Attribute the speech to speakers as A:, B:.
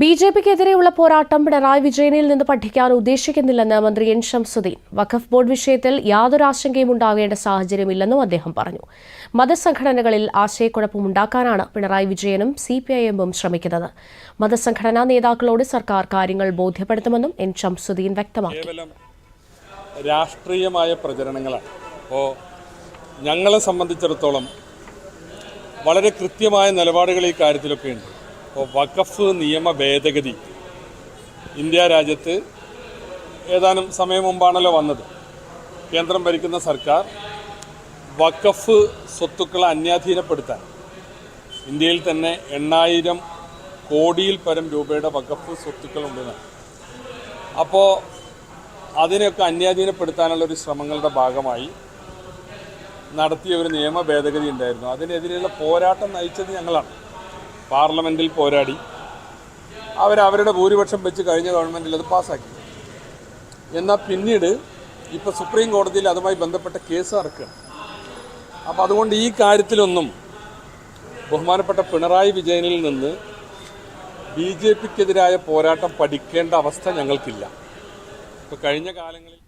A: ബിജെപിക്കെതിരെയുള്ള പോരാട്ടം പിണറായി വിജയനിൽ നിന്ന് പഠിക്കാൻ ഉദ്ദേശിക്കുന്നില്ലെന്ന് മന്ത്രി എൻ ശംസുദ്ദീൻ. വഖഫ് ബോർഡ് വിഷയത്തിൽ യാതൊരു ആശങ്കയും ഉണ്ടാകേണ്ട സാഹചര്യമില്ലെന്നും അദ്ദേഹം പറഞ്ഞു. മതസംഘടനകളിൽ ആശയക്കുഴപ്പമുണ്ടാക്കാനാണ് പിണറായി വിജയനും സിപിഐഎമ്മും ശ്രമിക്കുന്നത്. മതസംഘടനാ നേതാക്കളോട് സർക്കാർ കാര്യങ്ങൾ ബോധ്യപ്പെടുത്തുമെന്നും എൻ ശംസുദ്ദീൻ വ്യക്തമാക്കി.
B: രാഷ്ട്രീയമായ പ്രചരണങ്ങളാണ്. അപ്പോൾ ഞങ്ങളെ സംബന്ധിച്ചിടത്തോളം വളരെ കൃത്യമായ നിലപാടുകൾ ഈ കാര്യത്തിലൊക്കെ ഉണ്ട്. അപ്പോൾ വഖഫ് നിയമ ഭേദഗതി ഇന്ത്യ രാജ്യത്ത് ഏതാനും സമയം മുമ്പാണല്ലോ വന്നത്. കേന്ദ്രം ഭരിക്കുന്ന സർക്കാർ വഖഫ് സ്വത്തുക്കളെ അന്യാധീനപ്പെടുത്താൻ ഇന്ത്യയിൽ തന്നെ 8000 കോടിയിൽ പരം രൂപയുടെ വഖഫ് സ്വത്തുക്കളുണ്ടെന്ന്. അപ്പോൾ അതിനെയൊക്കെ അന്യാധീനപ്പെടുത്താനുള്ളൊരു ശ്രമങ്ങളുടെ ഭാഗമായി നടത്തിയ ഒരു നിയമ ഭേദഗതി ഉണ്ടായിരുന്നു. അതിനെതിരെയുള്ള പോരാട്ടം നയിച്ചത് ഞങ്ങളാണ്. പാർലമെൻറ്റിൽ പോരാടി അവരുടെ ഭൂരിപക്ഷം വെച്ച് കഴിഞ്ഞ ഗവൺമെൻറ്റിൽ അത് പാസ്സാക്കി. എന്നാൽ പിന്നീട് ഇപ്പോൾ സുപ്രീം കോടതിയിൽ അതുമായി ബന്ധപ്പെട്ട കേസ് ഇറക്കുകയാണ്. അപ്പോൾ അതുകൊണ്ട് ഈ കാര്യത്തിലൊന്നും ബഹുമാനപ്പെട്ട പിണറായി വിജയനിൽ നിന്ന് BJPക്കെതിരായ പോരാട്ടം പഠിക്കേണ്ട അവസ്ഥ ഞങ്ങൾക്കില്ല. ഇപ്പോൾ കഴിഞ്ഞ കാലങ്ങളിൽ